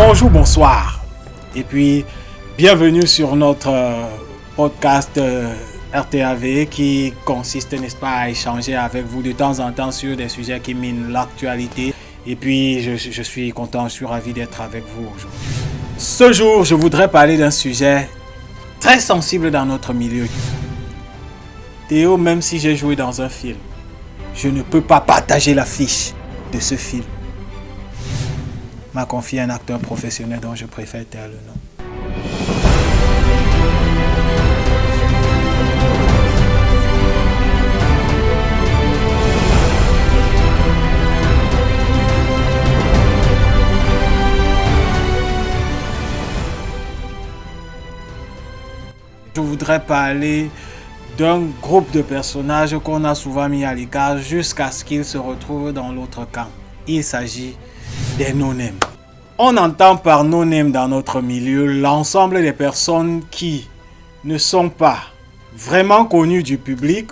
Bonjour, bonsoir. Et puis, bienvenue sur notre podcast RTAV qui consiste, n'est-ce pas, à échanger avec vous de temps en temps sur des sujets qui minent l'actualité. Et puis, je suis content, je suis ravi d'être avec vous aujourd'hui. Ce jour, je voudrais parler d'un sujet très sensible dans notre milieu. Théo, même si j'ai joué dans un film, je ne peux pas partager l'affiche de ce film. M'a confié un acteur professionnel dont je préfère taire le nom. Je voudrais parler d'un groupe de personnages qu'on a souvent mis à l'écart jusqu'à ce qu'ils se retrouvent dans l'autre camp. Il s'agit des no-names. On entend par no-name dans notre milieu l'ensemble des personnes qui ne sont pas vraiment connues du public.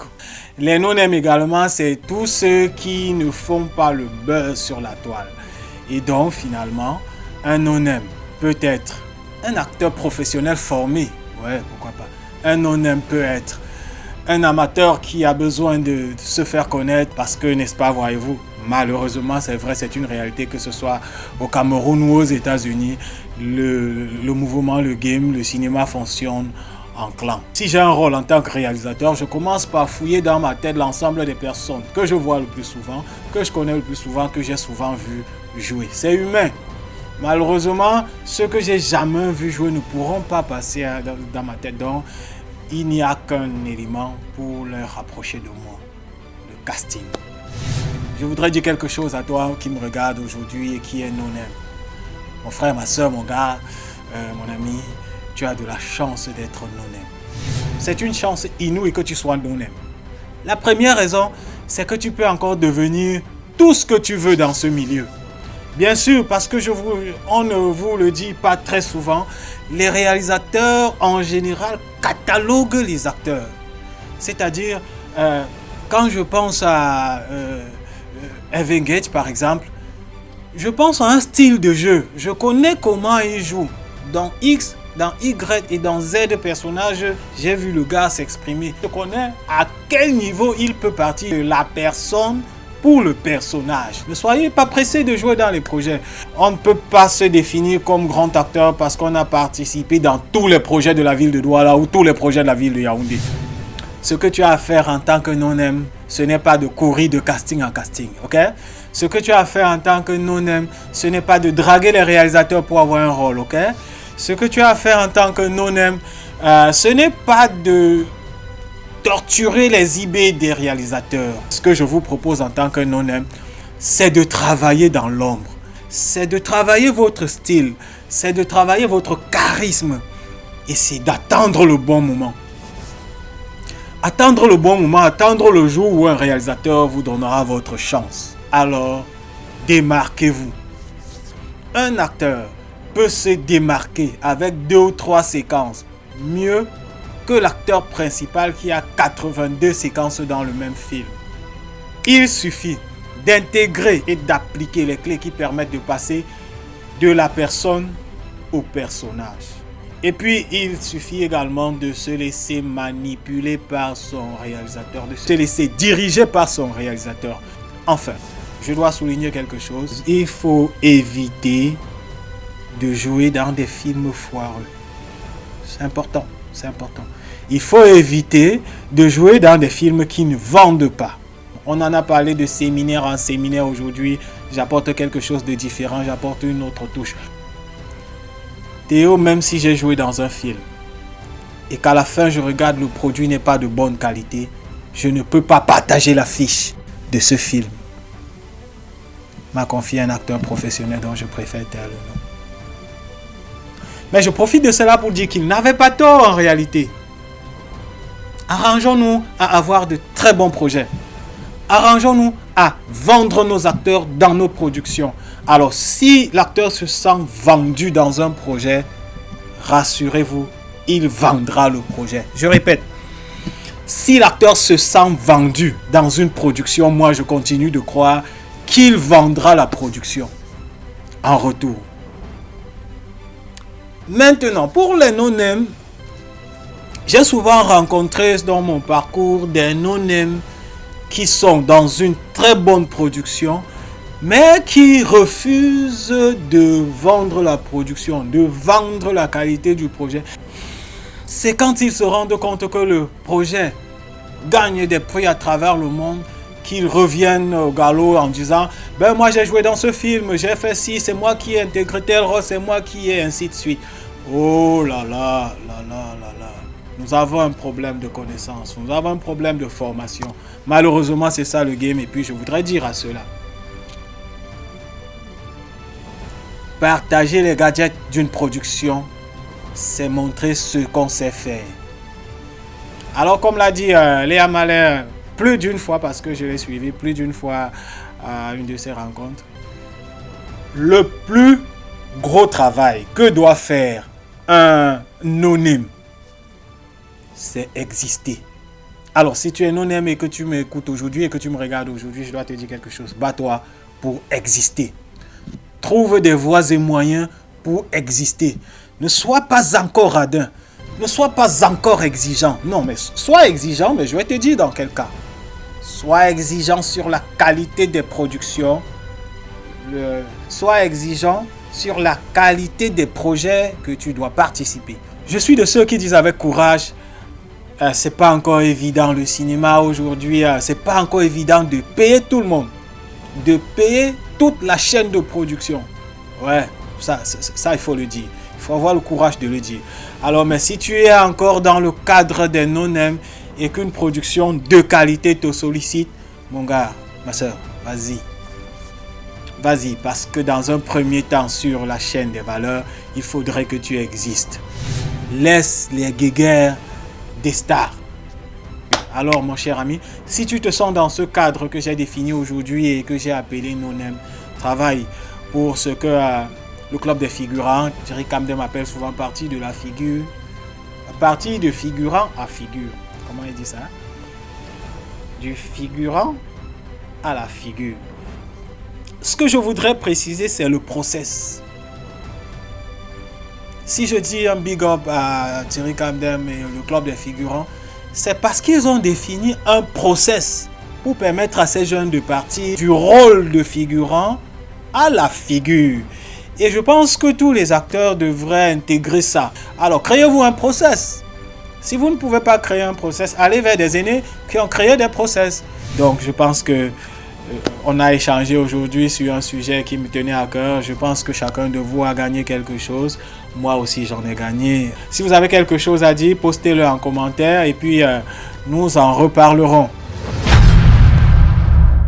Les no-names également, c'est tous ceux qui ne font pas le buzz sur la toile. Et donc finalement, un no-name peut être un acteur professionnel formé. Ouais, pourquoi pas. Un no-name peut être un amateur qui a besoin de se faire connaître parce que, n'est-ce pas, voyez-vous, malheureusement, c'est vrai, c'est une réalité, que ce soit au Cameroun ou aux États-Unis, le mouvement, le game, le cinéma fonctionne en clan. Si j'ai un rôle en tant que réalisateur, je commence par fouiller dans ma tête l'ensemble des personnes que je vois le plus souvent, que je connais le plus souvent, que j'ai souvent vu jouer. C'est humain. Malheureusement, ceux que j'ai jamais vu jouer ne pourront pas passer dans ma tête. Donc, il n'y a qu'un élément pour les rapprocher de moi, le casting. Je voudrais dire quelque chose à toi qui me regarde aujourd'hui et qui est no-name. Mon frère, ma soeur, mon gars, mon ami, tu as de la chance d'être no-name. C'est une chance inouïe que tu sois no-name. La première raison, c'est que tu peux encore devenir tout ce que tu veux dans ce milieu. Bien sûr, parce que on ne vous le dit pas très souvent, les réalisateurs en général cataloguent les acteurs. C'est-à-dire, quand je pense à Evan Gage par exemple, je pense à un style de jeu. Je connais comment il joue. Dans X, dans Y et dans Z personnages, j'ai vu le gars s'exprimer. Je connais à quel niveau il peut partir de la personne pour le personnage. Ne soyez pas pressés de jouer dans les projets. On ne peut pas se définir comme grand acteur parce qu'on a participé dans tous les projets de la ville de Douala ou tous les projets de la ville de Yaoundé. Ce que tu as à faire en tant que no-name, ce n'est pas de courir de casting en casting, ok? Ce que tu as à faire en tant que no-name, ce n'est pas de draguer les réalisateurs pour avoir un rôle, ok? Ce que tu as à faire en tant que no-name, ce n'est pas de torturer les IB des réalisateurs. Ce que je vous propose en tant que no-name, c'est de travailler dans l'ombre. C'est de travailler votre style. C'est de travailler votre charisme. Et c'est d'attendre le bon moment. Attendre le bon moment, attendre le jour où un réalisateur vous donnera votre chance. Alors, démarquez-vous. Un acteur peut se démarquer avec 2 ou 3 séquences mieux que l'acteur principal qui a 82 séquences dans le même film. Il suffit d'intégrer et d'appliquer les clés qui permettent de passer de la personne au personnage. Et puis, il suffit également de se laisser manipuler par son réalisateur, de se laisser diriger par son réalisateur. Enfin, je dois souligner quelque chose. Il faut éviter de jouer dans des films foireux. C'est important. C'est important. Il faut éviter de jouer dans des films qui ne vendent pas. On en a parlé de séminaire en séminaire aujourd'hui. J'apporte quelque chose de différent, j'apporte une autre touche. Théo, même si j'ai joué dans un film et qu'à la fin je regarde le produit n'est pas de bonne qualité, je ne peux pas partager l'affiche de ce film. M'a confié un acteur professionnel dont je préfère taire le nom. Mais je profite de cela pour dire qu'il n'avait pas tort en réalité. Arrangeons-nous à avoir de très bons projets. Arrangeons-nous à vendre nos acteurs dans nos productions. Alors, si l'acteur se sent vendu dans un projet, rassurez-vous, il vendra le projet. Je répète, si l'acteur se sent vendu dans une production, moi je continue de croire qu'il vendra la production en retour. Maintenant, pour les no-name, j'ai souvent rencontré dans mon parcours des no-name qui sont dans une très bonne production, mais qui refusent de vendre la production, de vendre la qualité du projet. C'est quand ils se rendent compte que le projet gagne des prix à travers le monde qu'ils reviennent au galop en disant « Ben moi j'ai joué dans ce film, j'ai fait ci, c'est moi qui ai intégré tel rôle, c'est moi qui ai ainsi de suite. » Oh là là, là là, là là. Nous avons un problème de connaissance, nous avons un problème de formation. Malheureusement, c'est ça le game. Et puis, je voudrais dire à ceux-là, partager les gadgets d'une production, c'est montrer ce qu'on sait faire. Alors, comme l'a dit Léa Malher plus d'une fois, parce que je l'ai suivi plus d'une fois à une de ses rencontres, le plus gros travail que doit faire un no-name, c'est exister. Alors, si tu es no-name et que tu m'écoutes aujourd'hui et que tu me regardes aujourd'hui, je dois te dire quelque chose. Bats-toi pour exister. Trouve des voies et moyens pour exister. Ne sois pas encore radin. Ne sois pas encore exigeant. Non, mais sois exigeant, mais je vais te dire dans quel cas. Sois exigeant sur la qualité des productions. Sois exigeant sur la qualité des projets que tu dois participer. Je suis de ceux qui disent avec courage, c'est pas encore évident le cinéma aujourd'hui, c'est pas encore évident de payer tout le monde, de payer toute la chaîne de production. Ouais, ça il faut le dire. Il faut avoir le courage de le dire. Alors, mais si tu es encore dans le cadre des no-name et qu'une production de qualité te sollicite, mon gars, ma soeur, vas-y. Vas-y, parce que dans un premier temps, sur la chaîne des valeurs, il faudrait que tu existes. Laisse les guéguerres des stars. Alors, mon cher ami, si tu te sens dans ce cadre que j'ai défini aujourd'hui et que j'ai appelé no-name, travaille pour ce que le club des figurants, Thierry Camden m'appelle souvent partie de la figure, partie de figurant à figure. Comment il dit ça? Du figurant à la figure. Ce que je voudrais préciser, c'est le process. Si je dis un big up à Thierry Camden et le club des figurants, c'est parce qu'ils ont défini un process pour permettre à ces jeunes de partir du rôle de figurant à la figure. Et je pense que tous les acteurs devraient intégrer ça. Alors, créez-vous un process. Si vous ne pouvez pas créer un process, allez vers des aînés qui ont créé des process. Donc, je pense que on a échangé aujourd'hui sur un sujet qui me tenait à cœur. Je pense que chacun de vous a gagné quelque chose. Moi aussi, j'en ai gagné. Si vous avez quelque chose à dire, postez-le en commentaire et puis nous en reparlerons.